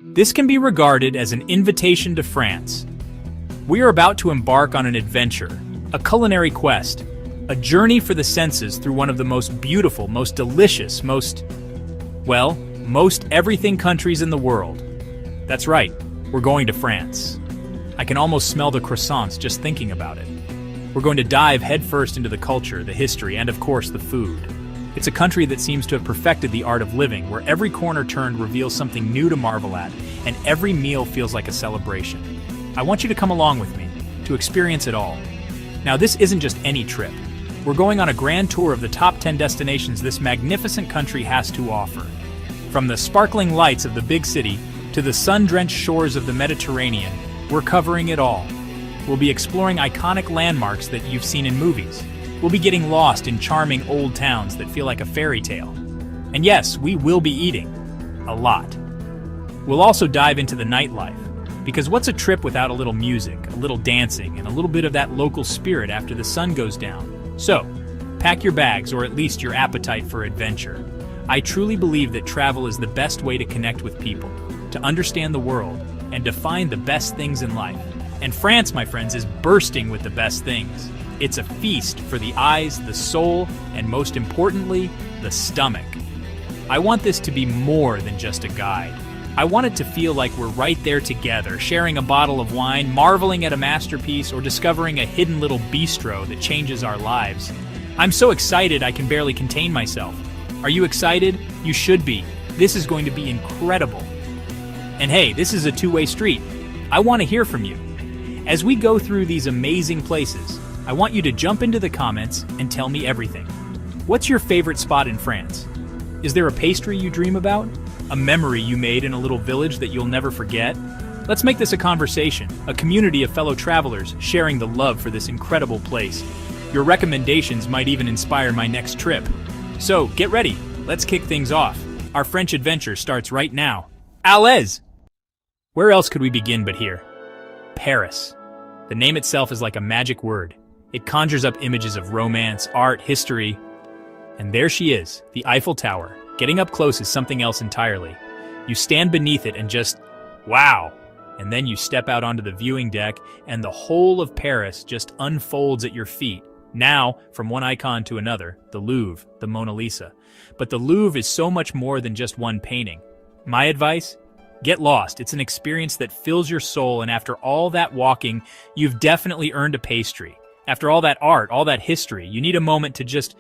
This can be regarded as an invitation to France. We are about to embark on an adventure, a culinary quest, a journey for the senses through one of the most beautiful, most delicious, most everything countries in the world. That's right, we're going to France. I can almost smell the croissants just thinking about it. We're going to dive headfirst into the culture, the history, and of course the food. It's a country that seems to have perfected the art of living, where every corner turned reveals something new to marvel at, and every meal feels like a celebration. I want you to come along with me, to experience it all. Now, this isn't just any trip. We're going on a grand tour of the top 10 destinations this magnificent country has to offer. From the sparkling lights of the big city to the sun-drenched shores of the Mediterranean, we're covering it all. We'll be exploring iconic landmarks that you've seen in movies. We'll be getting lost in charming old towns that feel like a fairy tale. And yes, we will be eating. A lot. We'll also dive into the nightlife. Because what's a trip without a little music, a little dancing, and a little bit of that local spirit after the sun goes down? So, pack your bags, or at least your appetite for adventure. I truly believe that travel is the best way to connect with people, to understand the world, and to find the best things in life. And France, my friends, is bursting with the best things. It's a feast for the eyes, the soul, and most importantly, the stomach. I want this to be more than just a guide. I want it to feel like we're right there together, sharing a bottle of wine, marveling at a masterpiece, or discovering a hidden little bistro that changes our lives. I'm so excited I can barely contain myself. Are you excited? You should be. This is going to be incredible. And hey, this is a two-way street. I want to hear from you. As we go through these amazing places, I want you to jump into the comments and tell me everything. What's your favorite spot in France? Is there a pastry you dream about? A memory you made in a little village that you'll never forget? Let's make this a conversation, a community of fellow travelers sharing the love for this incredible place. Your recommendations might even inspire my next trip. So, get ready. Let's kick things off. Our French adventure starts right now. À l'aise! Where else could we begin but here? Paris. The name itself is like a magic word. It conjures up images of romance, art, history. And there she is, the Eiffel Tower. Getting up close is something else entirely. You stand beneath it and just, wow! And then you step out onto the viewing deck and the whole of Paris just unfolds at your feet. Now, from one icon to another, the Louvre, the Mona Lisa. But the Louvre is so much more than just one painting. My advice? Get lost. It's an experience that fills your soul, and after all that walking, you've definitely earned a pastry. After all that art, all that history, you need a moment to just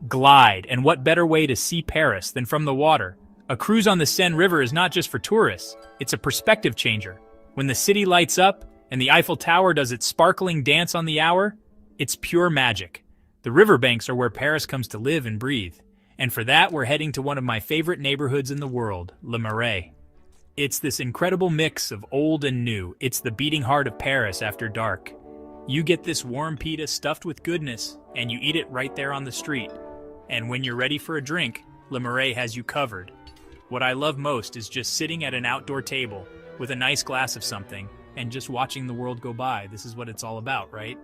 glide, and what better way to see Paris than from the water? A cruise on the Seine River is not just for tourists, it's a perspective changer. When the city lights up, and the Eiffel Tower does its sparkling dance on the hour, it's pure magic. The riverbanks are where Paris comes to live and breathe. And for that, we're heading to one of my favorite neighborhoods in the world, Le Marais. It's this incredible mix of old and new. It's the beating heart of Paris after dark. You get this warm pita stuffed with goodness, and you eat it right there on the street. And when you're ready for a drink, Le Marais has you covered. What I love most is just sitting at an outdoor table with a nice glass of something and just watching the world go by. This is what it's all about, right?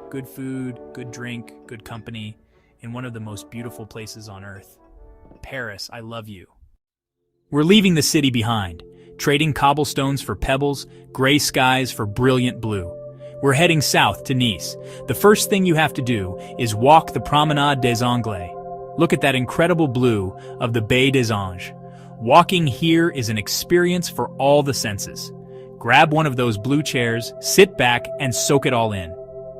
Good food, good drink, good company, in one of the most beautiful places on earth. Paris, I love you. We're leaving the city behind, trading cobblestones for pebbles, gray skies for brilliant blue. We're heading south to Nice. The first thing you have to do is walk the Promenade des Anglais. Look at that incredible blue of the Baie des Anges. Walking here is an experience for all the senses. Grab one of those blue chairs, sit back, and soak it all in.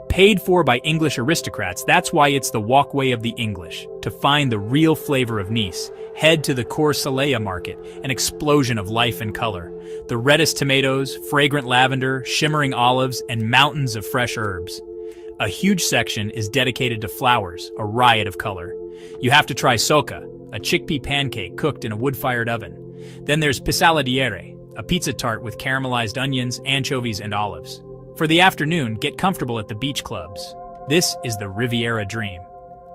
Paid for by English aristocrats, that's why it's the walkway of the English. To find the real flavor of Nice, head to the Cours Soleil market, an explosion of life and color. The reddest tomatoes, fragrant lavender, shimmering olives, and mountains of fresh herbs. A huge section is dedicated to flowers, a riot of color. You have to try soca, a chickpea pancake cooked in a wood-fired oven. Then there's pissaladiere, a pizza tart with caramelized onions, anchovies, and olives. For the afternoon, get comfortable at the beach clubs. This is the Riviera dream.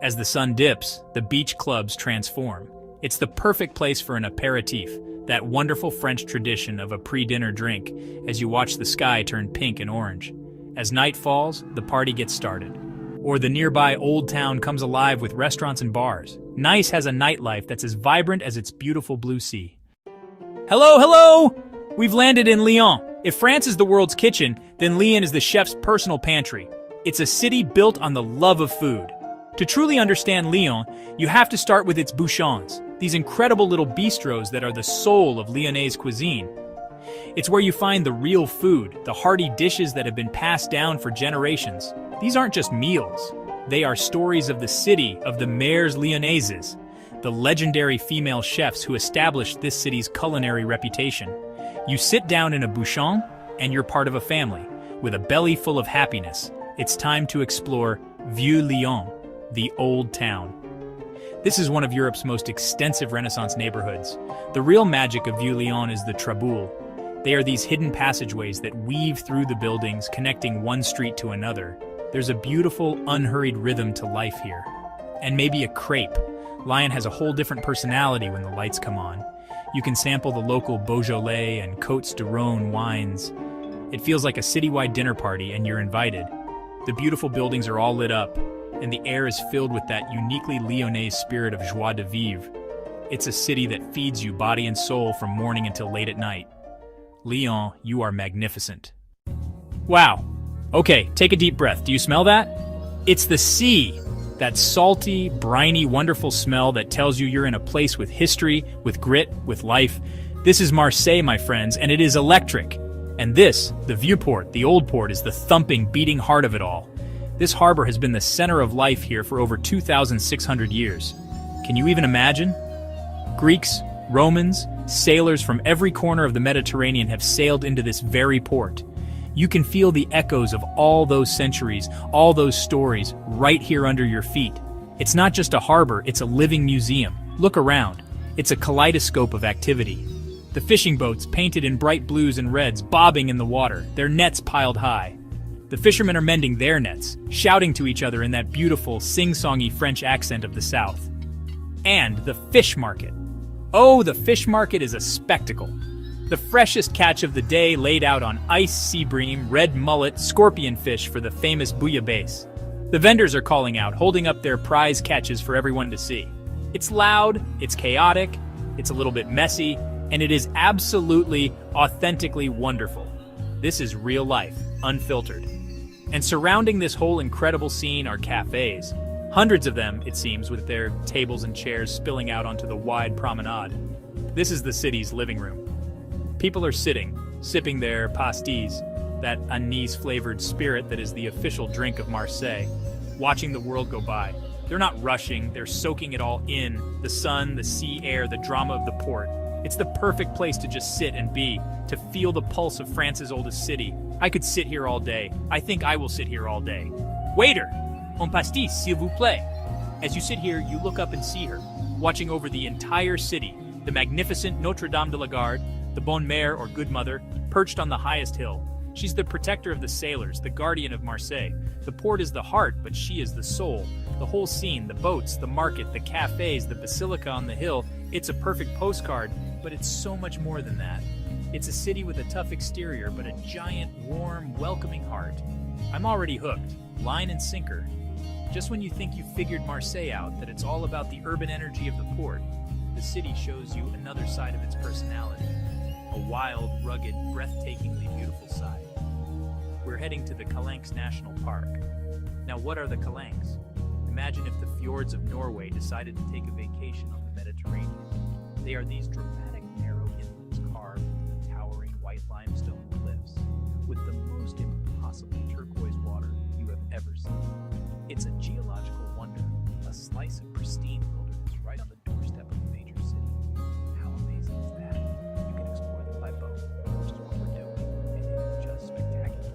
As the sun dips, the beach clubs transform. It's the perfect place for an aperitif, that wonderful French tradition of a pre-dinner drink, as you watch the sky turn pink and orange. As night falls, the party gets started. Or the nearby Old Town comes alive with restaurants and bars. Nice has a nightlife that's as vibrant as its beautiful blue sea. Hello, hello! We've landed in Lyon. If France is the world's kitchen, then Lyon is the chef's personal pantry. It's a city built on the love of food. To truly understand Lyon, you have to start with its bouchons, these incredible little bistros that are the soul of Lyonnaise cuisine. It's where you find the real food, the hearty dishes that have been passed down for generations. These aren't just meals. They are stories of the city, of the Mères Lyonnaises, the legendary female chefs who established this city's culinary reputation. You sit down in a bouchon, and you're part of a family, with a belly full of happiness. It's time to explore Vieux Lyon, the Old Town. This is one of Europe's most extensive Renaissance neighborhoods. The real magic of Vieux Lyon is the traboules. They are these hidden passageways that weave through the buildings, connecting one street to another. There's a beautiful, unhurried rhythm to life here. And maybe a crepe. Lyon has a whole different personality when the lights come on. You can sample the local Beaujolais and Côtes du Rhône wines. It feels like a citywide dinner party, and you're invited. The beautiful buildings are all lit up, and the air is filled with that uniquely Lyonnais spirit of joie de vivre. It's a city that feeds you body and soul from morning until late at night. Lyon, you are magnificent. Wow. Okay, take a deep breath. Do you smell that? It's the sea. That salty, briny, wonderful smell that tells you you're in a place with history, with grit, with life. This is Marseille, my friends, and it is electric. And this, the Vieux-Port, the Old Port, is the thumping, beating heart of it all. This harbor has been the center of life here for over 2,600 years. Can you even imagine? Greeks, Romans, sailors from every corner of the Mediterranean have sailed into this very port. You can feel the echoes of all those centuries, all those stories, right here under your feet. It's not just a harbor, it's a living museum. Look around. It's a kaleidoscope of activity. The fishing boats, painted in bright blues and reds, bobbing in the water, their nets piled high. The fishermen are mending their nets, shouting to each other in that beautiful, sing-songy French accent of the South. And the fish market. Oh, the fish market is a spectacle. The freshest catch of the day laid out on ice sea bream, red mullet, scorpion fish for the famous bouillabaisse. The vendors are calling out, holding up their prize catches for everyone to see. It's loud, it's chaotic, it's a little bit messy, and it is absolutely, authentically wonderful. This is real life, unfiltered. And surrounding this whole incredible scene are cafes. Hundreds of them, it seems, with their tables and chairs spilling out onto the wide promenade. This is the city's living room. People are sitting, sipping their pastis, that anise-flavored spirit that is the official drink of Marseille, watching the world go by. They're not rushing, they're soaking it all in, the sun, the sea air, the drama of the port. It's the perfect place to just sit and be, to feel the pulse of France's oldest city. I could sit here all day. I think I will sit here all day. Waiter, un pastis, s'il vous plaît. As you sit here, you look up and see her, watching over the entire city, the magnificent Notre Dame de la Garde, the Bonne Mère or Good Mother, perched on the highest hill. She's the protector of the sailors, the guardian of Marseille. The port is the heart, but she is the soul. The whole scene, the boats, the market, the cafes, the basilica on the hill, it's a perfect postcard, but it's so much more than that. It's a city with a tough exterior, but a giant, warm, welcoming heart. I'm already hooked, line and sinker. Just when you think you've figured Marseille out, that it's all about the urban energy of the port, the city shows you another side of its personality. A wild, rugged, breathtakingly beautiful side. We're heading to the Calanques National Park. Now, what are the Calanques? Imagine if the fjords of Norway decided to take a vacation on the Mediterranean. They are these dramatic, narrow inlets carved into the towering white limestone cliffs, with the most impossible turquoise water you have ever seen. It's a geological wonder, a slice of pristine wilderness right on the doorstep of a major city. How amazing is that? You can explore them by boat, which is what we're doing, and it is just spectacular.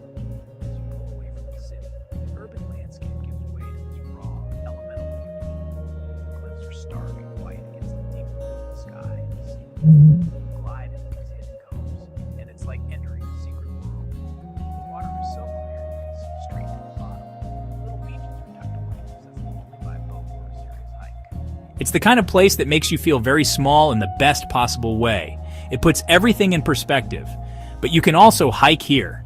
As you pull away from the city, the urban landscape gives way to this raw, elemental beauty. The cliffs are stark and white against the deep blue of the sky, and the sea glide into these hidden coves, and it's like entering a secret world. The water is so clear you can see straight to the bottom. Little beaches are tucked away, accessible only by boat or a serious hike. It's the kind of place that makes you feel very small in the best possible way. It puts everything in perspective, but you can also hike here.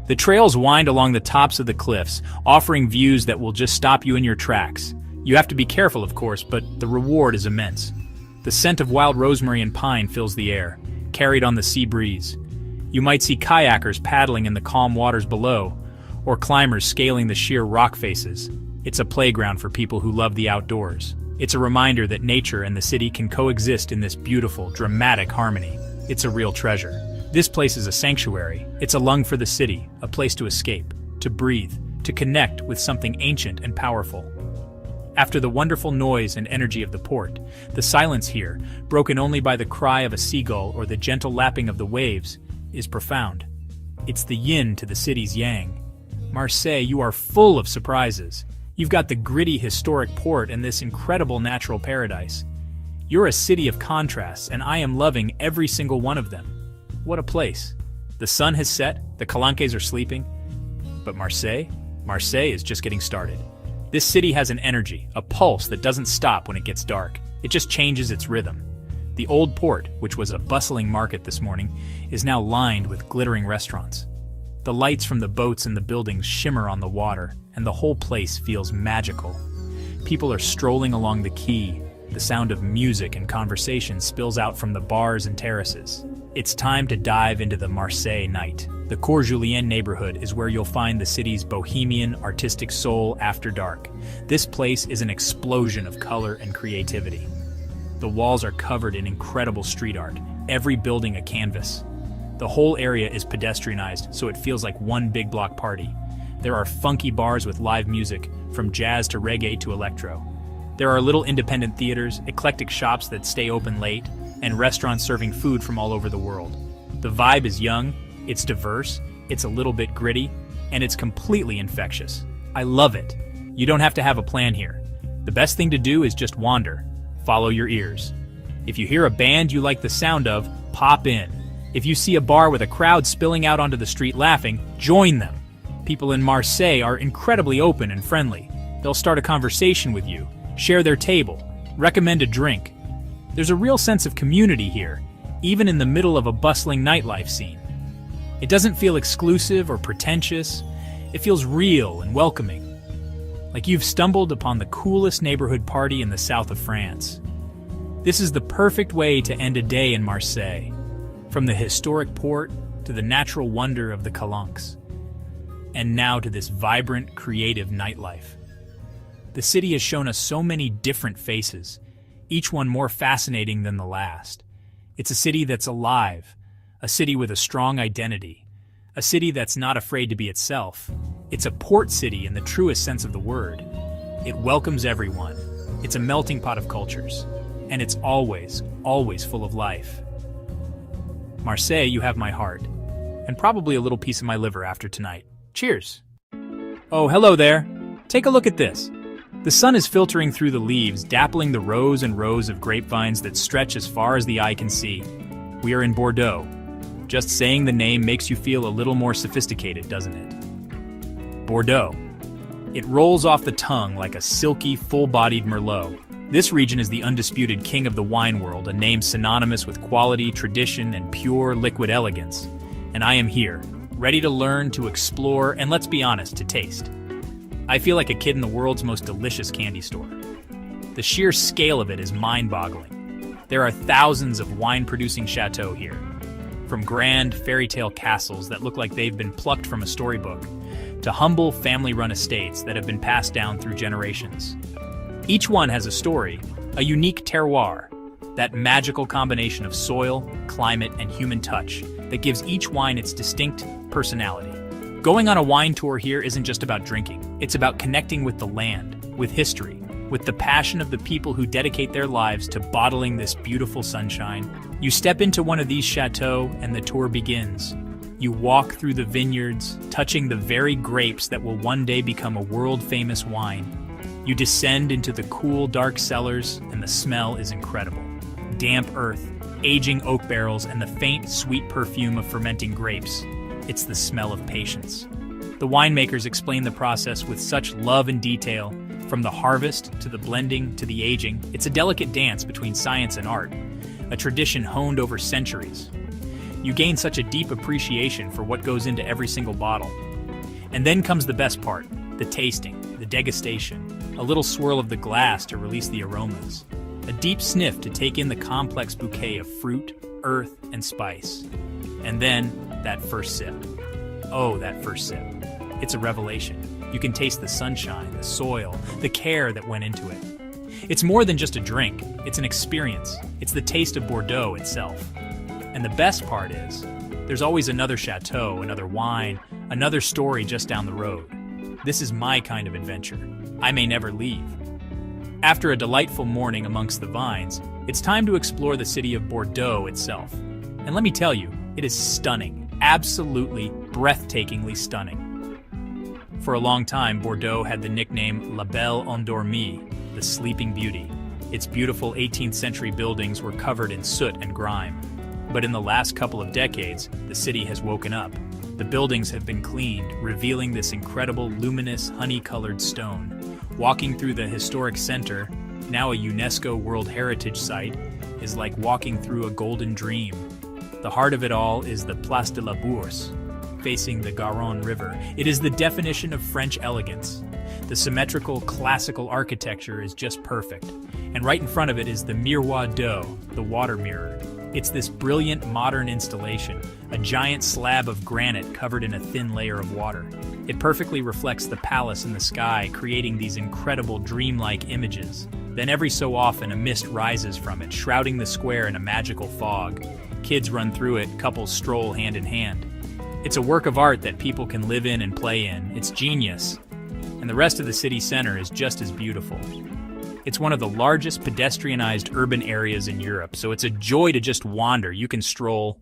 The trails wind along the tops of the cliffs, offering views that will just stop you in your tracks. You have to be careful, of course, but the reward is immense. The scent of wild rosemary and pine fills the air. carried on the sea breeze. You might see kayakers paddling in the calm waters below, or climbers scaling the sheer rock faces. It's a playground for people who love the outdoors. It's a reminder that nature and the city can coexist in this beautiful, dramatic harmony. It's a real treasure. This place is a sanctuary. It's a lung for the city, a place to escape, to breathe, to connect with something ancient and powerful. After the wonderful noise and energy of the port, the silence here, broken only by the cry of a seagull or the gentle lapping of the waves, is profound. It's the yin to the city's yang. Marseille, you are full of surprises. You've got the gritty historic port and this incredible natural paradise. You're a city of contrasts, and I am loving every single one of them. What a place. The sun has set, the calanques are sleeping. But Marseille is just getting started. This city has an energy, a pulse that doesn't stop when it gets dark. It just changes its rhythm. The old port, which was a bustling market this morning, is now lined with glittering restaurants. The lights from the boats and the buildings shimmer on the water, and the whole place feels magical. People are strolling along the quay. The sound of music and conversation spills out from the bars and terraces. It's time to dive into the Marseille night. The Cours Julien neighborhood is where you'll find the city's bohemian, artistic soul after dark. This place is an explosion of color and creativity. The walls are covered in incredible street art, every building a canvas. The whole area is pedestrianized, so it feels like one big block party. There are funky bars with live music, from jazz to reggae to electro. There are little independent theaters, eclectic shops that stay open late, and restaurants serving food from all over the world. The vibe is young, it's diverse, it's a little bit gritty, and it's completely infectious. I love it. You don't have to have a plan here. The best thing to do is just wander. Follow your ears. If you hear a band you like the sound of, pop in. If you see a bar with a crowd spilling out onto the street laughing, join them. People in Marseille are incredibly open and friendly. They'll start a conversation with you, share their table, recommend a drink. There's a real sense of community here, even in the middle of a bustling nightlife scene. It doesn't feel exclusive or pretentious. It feels real and welcoming, like you've stumbled upon the coolest neighborhood party in the south of France. This is the perfect way to end a day in Marseille, from the historic port to the natural wonder of the calanques, and now to this vibrant, creative nightlife. The city has shown us so many different faces, each one more fascinating than the last. It's a city that's alive, a city with a strong identity, a city that's not afraid to be itself. It's a port city in the truest sense of the word. It welcomes everyone. It's a melting pot of cultures, and it's always, always full of life. Marseille, you have my heart, and probably a little piece of my liver after tonight. Cheers! Oh, hello there! Take a look at this. The sun is filtering through the leaves, dappling the rows and rows of grapevines that stretch as far as the eye can see. We are in Bordeaux. Just saying the name makes you feel a little more sophisticated, doesn't it? Bordeaux. It rolls off the tongue like a silky, full-bodied Merlot. This region is the undisputed king of the wine world, a name synonymous with quality, tradition, and pure liquid elegance. And I am here, ready to learn, to explore, and let's be honest, to taste. I feel like a kid in the world's most delicious candy store. The sheer scale of it is mind-boggling. There are thousands of wine-producing chateaux here, from grand fairy tale castles that look like they've been plucked from a storybook, to humble family-run estates that have been passed down through generations. Each one has a story, a unique terroir, that magical combination of soil, climate, and human touch that gives each wine its distinct personality. Going on a wine tour here isn't just about drinking. It's about connecting with the land, with history, with the passion of the people who dedicate their lives to bottling this beautiful sunshine. You step into one of these chateaux and the tour begins. You walk through the vineyards, touching the very grapes that will one day become a world-famous wine. You descend into the cool, dark cellars, and the smell is incredible. Damp earth, aging oak barrels, and the faint, sweet perfume of fermenting grapes. It's the smell of patience. The winemakers explain the process with such love and detail, from the harvest to the blending to the aging. It's a delicate dance between science and art, a tradition honed over centuries. You gain such a deep appreciation for what goes into every single bottle. And then comes the best part, the tasting, the degustation, a little swirl of the glass to release the aromas, a deep sniff to take in the complex bouquet of fruit, earth, and spice. And then, that first sip. Oh, that first sip. It's a revelation. You can taste the sunshine, the soil, the care that went into it. It's more than just a drink. It's an experience. It's the taste of Bordeaux itself. And the best part is, there's always another chateau, another wine, another story just down the road. This is my kind of adventure. I may never leave. After a delightful morning amongst the vines, it's time to explore the city of Bordeaux itself. And let me tell you, it is stunning, absolutely breathtakingly stunning. For a long time, Bordeaux had the nickname La Belle Endormie, the Sleeping Beauty. Its beautiful 18th century buildings were covered in soot and grime. But in the last couple of decades, the city has woken up. The buildings have been cleaned, revealing this incredible luminous honey-colored stone. Walking through the historic center, now a UNESCO World Heritage Site, is like walking through a golden dream. The heart of it all is the Place de la Bourse, facing the Garonne River. It is the definition of French elegance. The symmetrical, classical architecture is just perfect. And right in front of it is the Miroir d'eau, the water mirror. It's this brilliant modern installation, a giant slab of granite covered in a thin layer of water. It perfectly reflects the palace in the sky, creating these incredible dreamlike images. Then every so often a mist rises from it, shrouding the square in a magical fog. Kids run through it, couples stroll hand in hand. It's a work of art that people can live in and play in. It's genius. And the rest of the city center is just as beautiful. It's one of the largest pedestrianized urban areas in Europe, so it's a joy to just wander. You can stroll.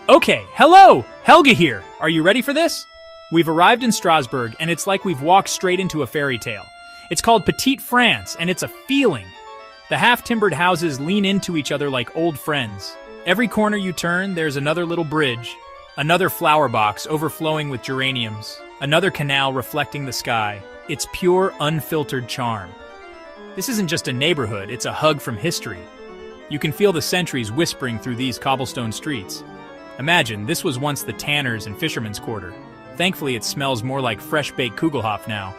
Okay, hello! Helga here! Are you ready for this? We've arrived in Strasbourg, and it's like we've walked straight into a fairy tale. It's called Petite France, and it's a feeling. The half-timbered houses lean into each other like old friends. Every corner you turn, there's another little bridge, another flower box overflowing with geraniums, another canal reflecting the sky. It's pure, unfiltered charm. This isn't just a neighborhood, it's a hug from history. You can feel the centuries whispering through these cobblestone streets. Imagine, this was once the tanners and fishermen's quarter. Thankfully, it smells more like fresh-baked Kugelhof now.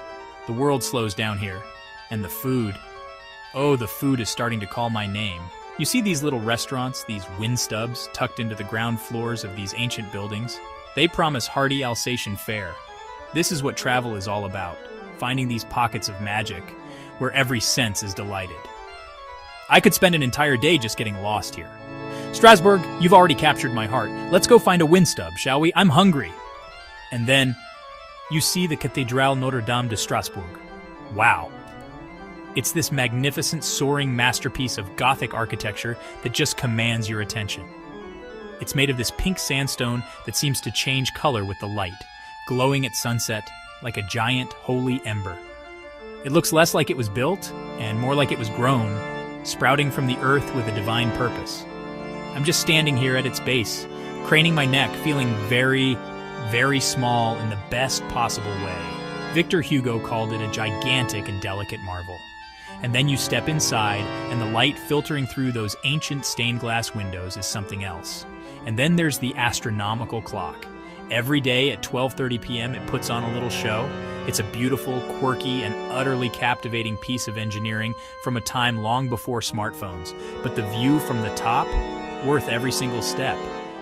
The world slows down here. And the food. Oh, the food is starting to call my name. You see these little restaurants, these wind stubs, tucked into the ground floors of these ancient buildings? They promise hearty Alsatian fare. This is what travel is all about, finding these pockets of magic, where every sense is delighted. I could spend an entire day just getting lost here. Strasbourg, you've already captured my heart. Let's go find a wind stub, shall we? I'm hungry. And then, you see the Cathédrale Notre-Dame de Strasbourg. Wow. It's this magnificent, soaring masterpiece of Gothic architecture that just commands your attention. It's made of this pink sandstone that seems to change color with the light, glowing at sunset like a giant, holy ember. It looks less like it was built, and more like it was grown, sprouting from the earth with a divine purpose. I'm just standing here at its base, craning my neck, feeling very, very small in the best possible way. Victor Hugo called it a gigantic and delicate marvel. And then you step inside, and the light filtering through those ancient stained glass windows is something else. And then there's the astronomical clock. Every day at 12:30 p.m. it puts on a little show. It's a beautiful, quirky, and utterly captivating piece of engineering from a time long before smartphones. But the view from the top, worth every single step.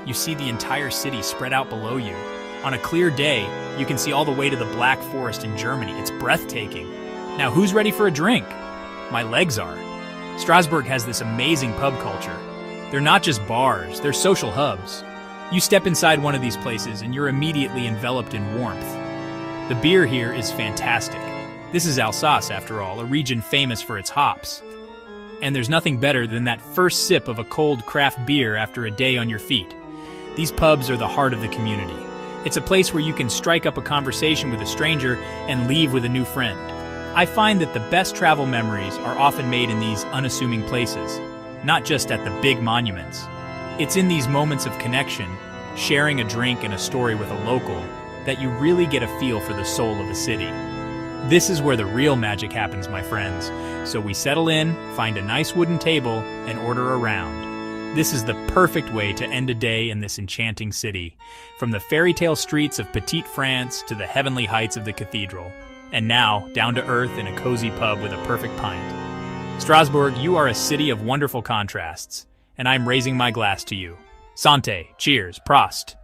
You see the entire city spread out below you. On a clear day, you can see all the way to the Black Forest in Germany. It's breathtaking. Now, who's ready for a drink? My legs are. Strasbourg has this amazing pub culture. They're not just bars, they're social hubs. You step inside one of these places and you're immediately enveloped in warmth. The beer here is fantastic. This is Alsace, after all, a region famous for its hops. And there's nothing better than that first sip of a cold craft beer after a day on your feet. These pubs are the heart of the community. It's a place where you can strike up a conversation with a stranger and leave with a new friend. I find that the best travel memories are often made in these unassuming places, not just at the big monuments. It's in these moments of connection, sharing a drink and a story with a local, that you really get a feel for the soul of a city. This is where the real magic happens, my friends. So we settle in, find a nice wooden table, and order a round. This is the perfect way to end a day in this enchanting city, from the fairy tale streets of Petite France to the heavenly heights of the cathedral. And now, down to earth in a cozy pub with a perfect pint. Strasbourg, you are a city of wonderful contrasts. and I'm raising my glass to you. Santé, cheers, Prost.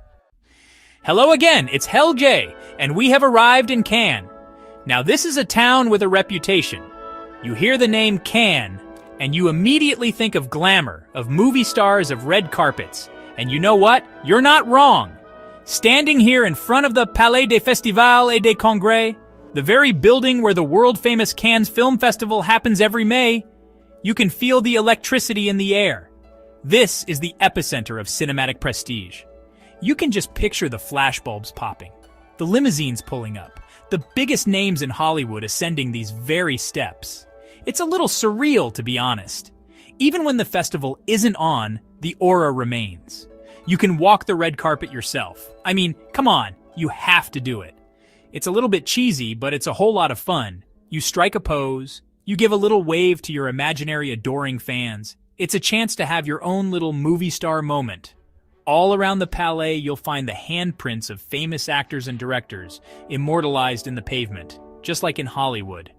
Hello again, it's Hell J, and we have arrived in Cannes. Now this is a town with a reputation. You hear the name Cannes, and you immediately think of glamour, of movie stars, of red carpets. And you know what? You're not wrong. Standing here in front of the Palais des Festivals et des Congrès, the very building where the world-famous Cannes Film Festival happens every May, you can feel the electricity in the air. This is the epicenter of cinematic prestige. You can just picture the flashbulbs popping, the limousines pulling up, the biggest names in Hollywood ascending these very steps. It's a little surreal, to be honest. Even when the festival isn't on, the aura remains. You can walk the red carpet yourself. I mean, come on, you have to do it. It's a little bit cheesy, but it's a whole lot of fun. You strike a pose, you give a little wave to your imaginary adoring fans. It's a chance to have your own little movie star moment. All around the Palais, you'll find the handprints of famous actors and directors, immortalized in the pavement, just like in Hollywood.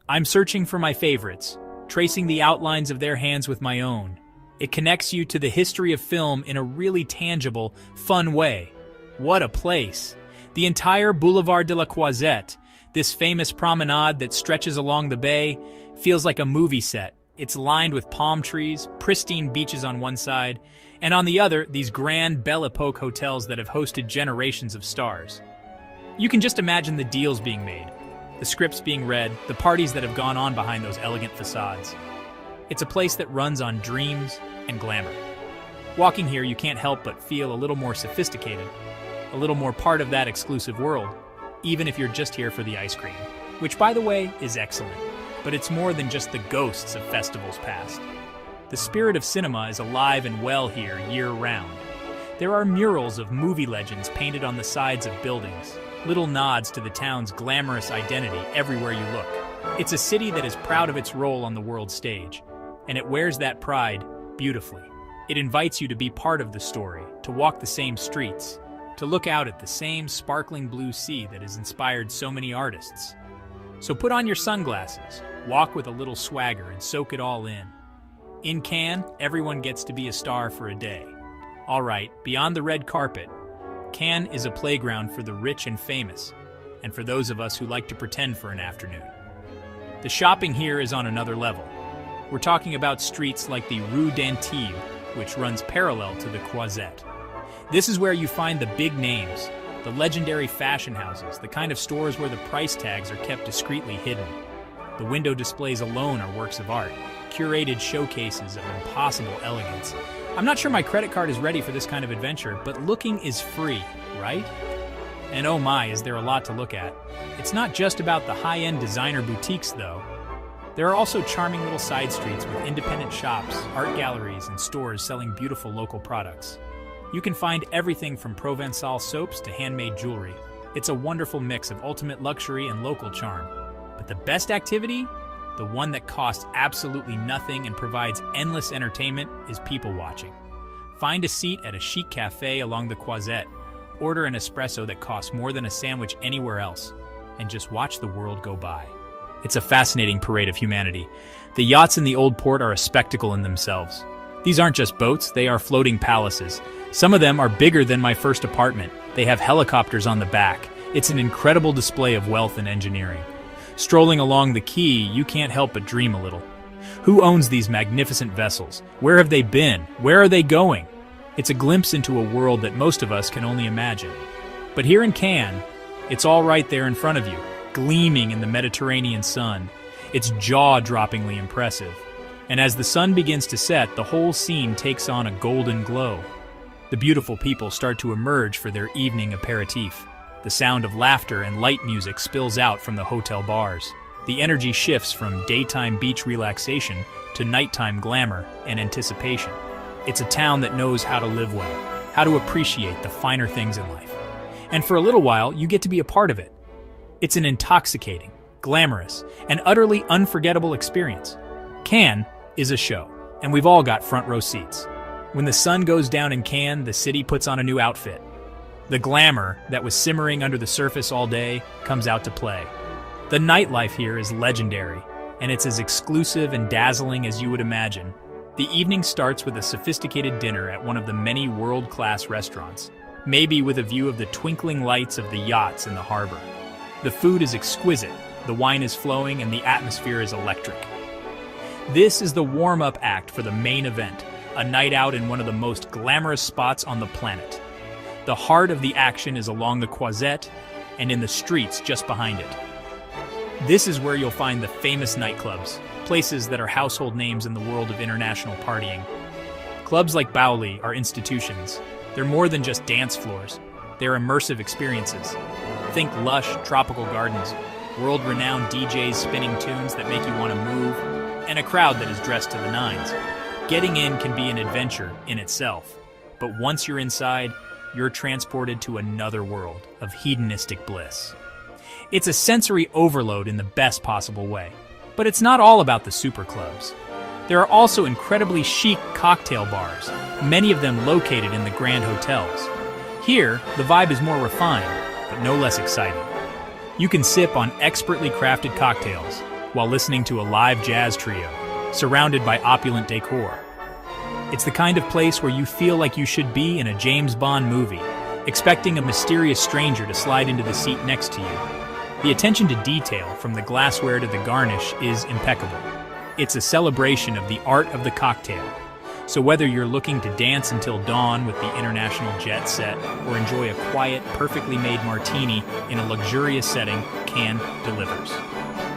I'm searching for my favorites, tracing the outlines of their hands with my own. It connects you to the history of film in a really tangible, fun way. What a place! The entire Boulevard de la Croisette, this famous promenade that stretches along the bay, feels like a movie set. It's lined with palm trees, pristine beaches on one side, and on the other, these grand Belle Epoque hotels that have hosted generations of stars. You can just imagine the deals being made, the scripts being read, the parties that have gone on behind those elegant facades. It's a place that runs on dreams and glamour. Walking here, you can't help but feel a little more sophisticated, a little more part of that exclusive world, even if you're just here for the ice cream, which, by the way, is excellent. But it's more than just the ghosts of festivals past. The spirit of cinema is alive and well here year-round. There are murals of movie legends painted on the sides of buildings, little nods to the town's glamorous identity everywhere you look. It's a city that is proud of its role on the world stage, and it wears that pride beautifully. It invites you to be part of the story, to walk the same streets, to look out at the same sparkling blue sea that has inspired so many artists. So put on your sunglasses, walk with a little swagger, and soak it all in. In Cannes, everyone gets to be a star for a day. All right, beyond the red carpet, Cannes is a playground for the rich and famous, and for those of us who like to pretend for an afternoon. The shopping here is on another level. We're talking about streets like the Rue d'Antibes, which runs parallel to the Croisette. This is where you find the big names, the legendary fashion houses, the kind of stores where the price tags are kept discreetly hidden. The window displays alone are works of art, curated showcases of impossible elegance. I'm not sure my credit card is ready for this kind of adventure, but looking is free, right? And oh my, is there a lot to look at. It's not just about the high-end designer boutiques, though. There are also charming little side streets with independent shops, art galleries, and stores selling beautiful local products. You can find everything from Provençal soaps to handmade jewelry. It's a wonderful mix of ultimate luxury and local charm. But the best activity? The one that costs absolutely nothing and provides endless entertainment is people watching. Find a seat at a chic cafe along the Croisette, order an espresso that costs more than a sandwich anywhere else, and just watch the world go by. It's a fascinating parade of humanity. The yachts in the old port are a spectacle in themselves. These aren't just boats, they are floating palaces. Some of them are bigger than my first apartment. They have helicopters on the back. It's an incredible display of wealth and engineering. Strolling along the quay, you can't help but dream a little. Who owns these magnificent vessels? Where have they been? Where are they going? It's a glimpse into a world that most of us can only imagine. But here in Cannes, it's all right there in front of you, gleaming in the Mediterranean sun. It's jaw-droppingly impressive. And as the sun begins to set, the whole scene takes on a golden glow. The beautiful people start to emerge for their evening aperitif. The sound of laughter and light music spills out from the hotel bars. The energy shifts from daytime beach relaxation to nighttime glamour and anticipation. It's a town that knows how to live well, how to appreciate the finer things in life. And for a little while, you get to be a part of it. It's an intoxicating, glamorous, and utterly unforgettable experience. Cannes is a show, and we've all got front row seats. When the sun goes down in Cannes, the city puts on a new outfit. The glamour that was simmering under the surface all day comes out to play. The nightlife here is legendary, and it's as exclusive and dazzling as you would imagine. The evening starts with a sophisticated dinner at one of the many world-class restaurants, maybe with a view of the twinkling lights of the yachts in the harbor. The food is exquisite, the wine is flowing, and the atmosphere is electric. This is the warm-up act for the main event, a night out in one of the most glamorous spots on the planet. The heart of the action is along the Croisette and in the streets just behind it. This is where you'll find the famous nightclubs, places that are household names in the world of international partying. Clubs like Bauli are institutions. They're more than just dance floors. They're immersive experiences. Think lush, tropical gardens, world-renowned DJs spinning tunes that make you want to move, and a crowd that is dressed to the nines. Getting in can be an adventure in itself, but once you're inside, you're transported to another world of hedonistic bliss. It's a sensory overload in the best possible way, but it's not all about the super clubs. There are also incredibly chic cocktail bars, many of them located in the grand hotels. Here, the vibe is more refined, but no less exciting. You can sip on expertly crafted cocktails while listening to a live jazz trio, surrounded by opulent decor. It's the kind of place where you feel like you should be in a James Bond movie, expecting a mysterious stranger to slide into the seat next to you. The attention to detail, from the glassware to the garnish, is impeccable. It's a celebration of the art of the cocktail. So whether you're looking to dance until dawn with the international jet set or enjoy a quiet, perfectly made martini in a luxurious setting, Cannes delivers.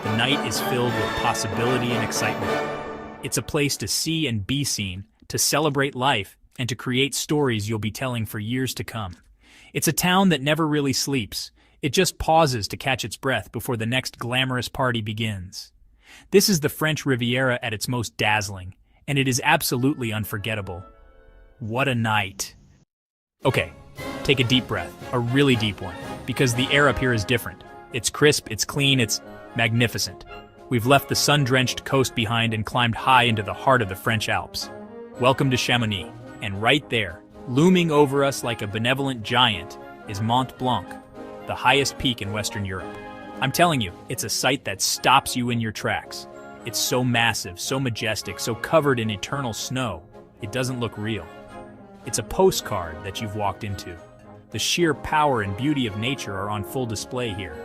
The night is filled with possibility and excitement. It's a place to see and be seen, to celebrate life, and to create stories you'll be telling for years to come. It's a town that never really sleeps. It just pauses to catch its breath before the next glamorous party begins. This is the French Riviera at its most dazzling, and it is absolutely unforgettable. What a night. Okay, take a deep breath, a really deep one, because the air up here is different. It's crisp, it's clean, it's magnificent. We've left the sun-drenched coast behind and climbed high into the heart of the French Alps. Welcome to Chamonix, and right there, looming over us like a benevolent giant, is Mont Blanc, the highest peak in Western Europe. I'm telling you, it's a sight that stops you in your tracks. It's so massive, so majestic, so covered in eternal snow, it doesn't look real. It's a postcard that you've walked into. The sheer power and beauty of nature are on full display here.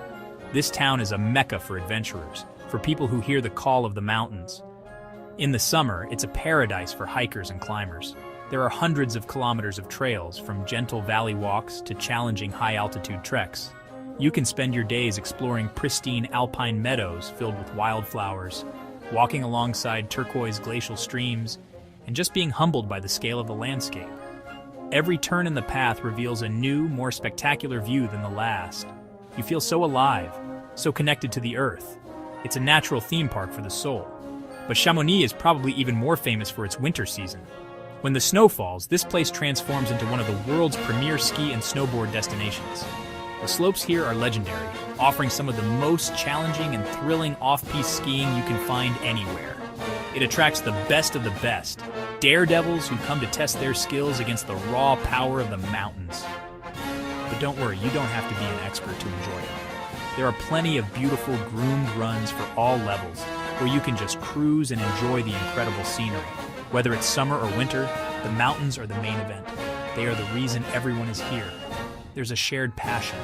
This town is a mecca for adventurers, for people who hear the call of the mountains. In the summer, it's a paradise for hikers and climbers. There are hundreds of kilometers of trails, from gentle valley walks to challenging high-altitude treks. You can spend your days exploring pristine alpine meadows filled with wildflowers, walking alongside turquoise glacial streams, and just being humbled by the scale of the landscape. Every turn in the path reveals a new, more spectacular view than the last. You feel so alive, so connected to the earth. It's a natural theme park for the soul. But Chamonix is probably even more famous for its winter season. When the snow falls, this place transforms into one of the world's premier ski and snowboard destinations. The slopes here are legendary, offering some of the most challenging and thrilling off-piste skiing you can find anywhere. It attracts the best of the best, daredevils who come to test their skills against the raw power of the mountains. But don't worry, you don't have to be an expert to enjoy it. There are plenty of beautiful groomed runs for all levels, where you can just cruise and enjoy the incredible scenery. Whether it's summer or winter, the mountains are the main event. They are the reason everyone is here. There's a shared passion,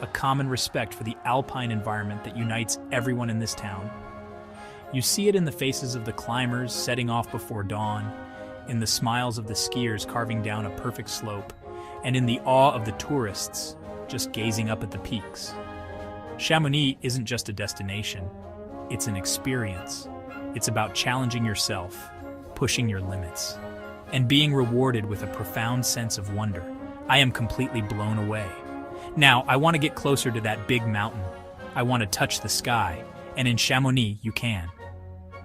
a common respect for the alpine environment that unites everyone in this town. You see it in the faces of the climbers setting off before dawn, in the smiles of the skiers carving down a perfect slope, and in the awe of the tourists just gazing up at the peaks. Chamonix isn't just a destination, it's an experience. It's about challenging yourself, pushing your limits, and being rewarded with a profound sense of wonder. I am completely blown away. Now, I want to get closer to that big mountain. I want to touch the sky, and in Chamonix, you can.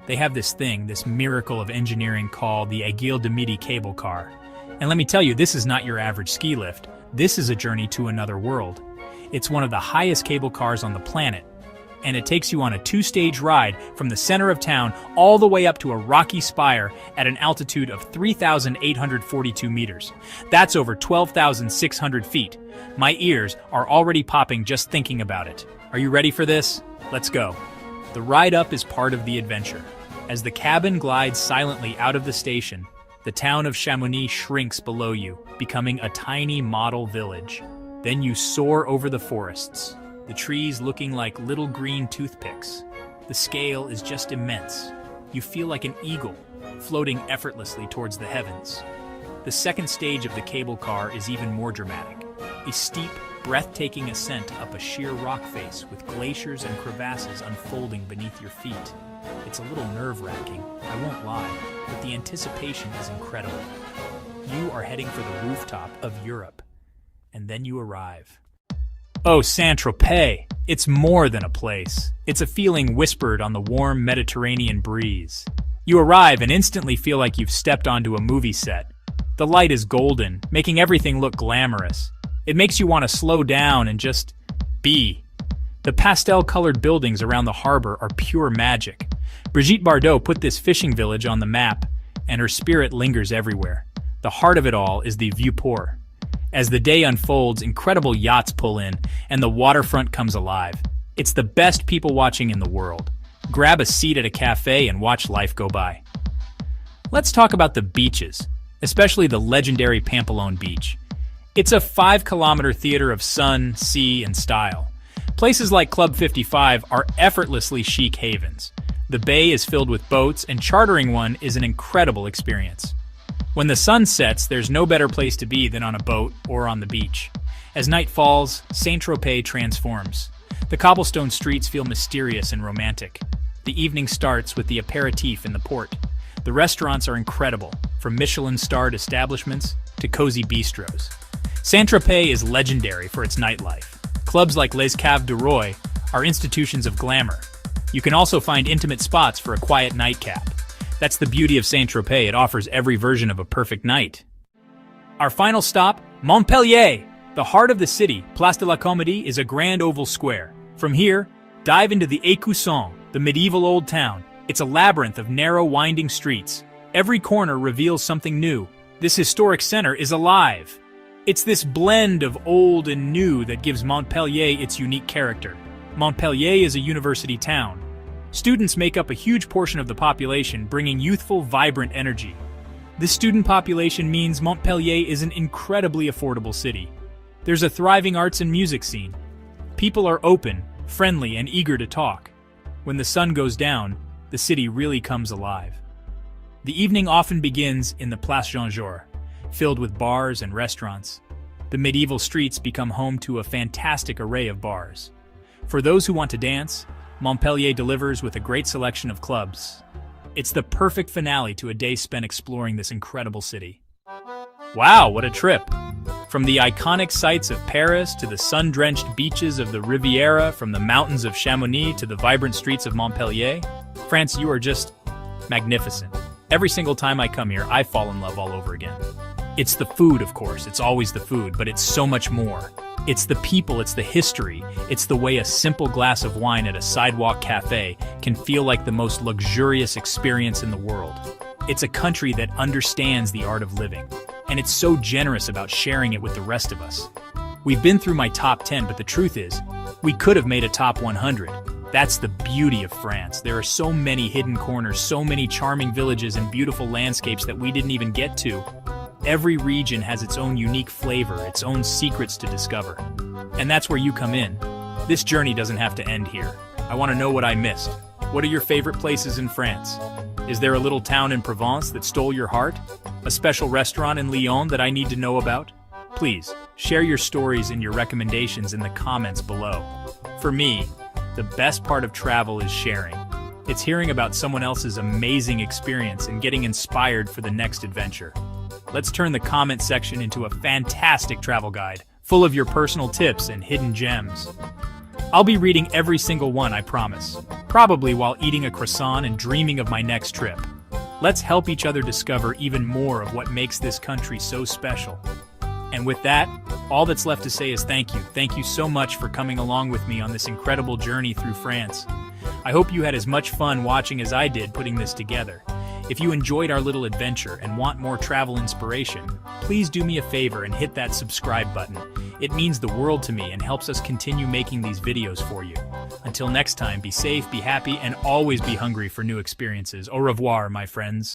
They have this thing, this miracle of engineering called the Aiguille de Midi cable car. And let me tell you, this is not your average ski lift. This is a journey to another world. It's one of the highest cable cars on the planet, and it takes you on a two-stage ride from the center of town all the way up to a rocky spire at an altitude of 3,842 meters. That's over 12,600 feet. My ears are already popping just thinking about it. Are you ready for this? Let's go. The ride up is part of the adventure. As the cabin glides silently out of the station, the town of Chamonix shrinks below you, becoming a tiny model village. Then you soar over the forests, the trees looking like little green toothpicks. The scale is just immense. You feel like an eagle, floating effortlessly towards the heavens. The second stage of the cable car is even more dramatic. A steep, breathtaking ascent up a sheer rock face with glaciers and crevasses unfolding beneath your feet. It's a little nerve-wracking, I won't lie, but the anticipation is incredible. You are heading for the rooftop of Europe, and then you arrive. Oh, Saint-Tropez! It's more than a place. It's a feeling whispered on the warm Mediterranean breeze. You arrive and instantly feel like you've stepped onto a movie set. The light is golden, making everything look glamorous. It makes you want to slow down and just be. The pastel-colored buildings around the harbor are pure magic. Brigitte Bardot put this fishing village on the map, and her spirit lingers everywhere. The heart of it all is the Vieux-Port. As the day unfolds, incredible yachts pull in, and the waterfront comes alive. It's the best people watching in the world. Grab a seat at a cafe and watch life go by. Let's talk about the beaches, especially the legendary Pampelonne Beach. It's a 5-kilometer theater of sun, sea, and style. Places like Club 55 are effortlessly chic havens. The bay is filled with boats, and chartering one is an incredible experience. When the sun sets, there's no better place to be than on a boat or on the beach. As night falls, Saint-Tropez transforms. The cobblestone streets feel mysterious and romantic. The evening starts with the aperitif in the port. The restaurants are incredible, from Michelin-starred establishments to cozy bistros. Saint-Tropez is legendary for its nightlife. Clubs like Les Caves du Roi are institutions of glamour. You can also find intimate spots for a quiet nightcap. That's the beauty of Saint-Tropez, it offers every version of a perfect night. Our final stop, Montpellier! The heart of the city, Place de la Comédie, is a grand oval square. From here, dive into the Écusson, the medieval old town. It's a labyrinth of narrow, winding streets. Every corner reveals something new. This historic center is alive. It's this blend of old and new that gives Montpellier its unique character. Montpellier is a university town. Students make up a huge portion of the population, bringing youthful, vibrant energy. This student population means Montpellier is an incredibly affordable city. There's a thriving arts and music scene. People are open, friendly, and eager to talk. When the sun goes down, the city really comes alive. The evening often begins in the Place Jean-Jaurès, filled with bars and restaurants. The medieval streets become home to a fantastic array of bars. For those who want to dance, Montpellier delivers with a great selection of clubs. It's the perfect finale to a day spent exploring this incredible city. Wow, what a trip! From the iconic sights of Paris to the sun-drenched beaches of the Riviera, from the mountains of Chamonix to the vibrant streets of Montpellier, France, you are just magnificent. Every single time I come here, I fall in love all over again. It's the food, of course, it's always the food, but it's so much more. It's the people, it's the history, it's the way a simple glass of wine at a sidewalk cafe can feel like the most luxurious experience in the world. It's a country that understands the art of living, and it's so generous about sharing it with the rest of us. We've been through my top 10, but the truth is, we could have made a top 100. That's the beauty of France. There are so many hidden corners, so many charming villages and beautiful landscapes that we didn't even get to. Every region has its own unique flavor, its own secrets to discover. And that's where you come in. This journey doesn't have to end here. I want to know what I missed. What are your favorite places in France? Is there a little town in Provence that stole your heart? A special restaurant in Lyon that I need to know about? Please, share your stories and your recommendations in the comments below. For me, the best part of travel is sharing. It's hearing about someone else's amazing experience and getting inspired for the next adventure. Let's turn the comment section into a fantastic travel guide, full of your personal tips and hidden gems. I'll be reading every single one, I promise. Probably while eating a croissant and dreaming of my next trip. Let's help each other discover even more of what makes this country so special. And with that, all that's left to say is thank you. Thank you so much for coming along with me on this incredible journey through France. I hope you had as much fun watching as I did putting this together. If you enjoyed our little adventure and want more travel inspiration, please do me a favor and hit that subscribe button. It means the world to me and helps us continue making these videos for you. Until next time, be safe, be happy, and always be hungry for new experiences. Au revoir, my friends.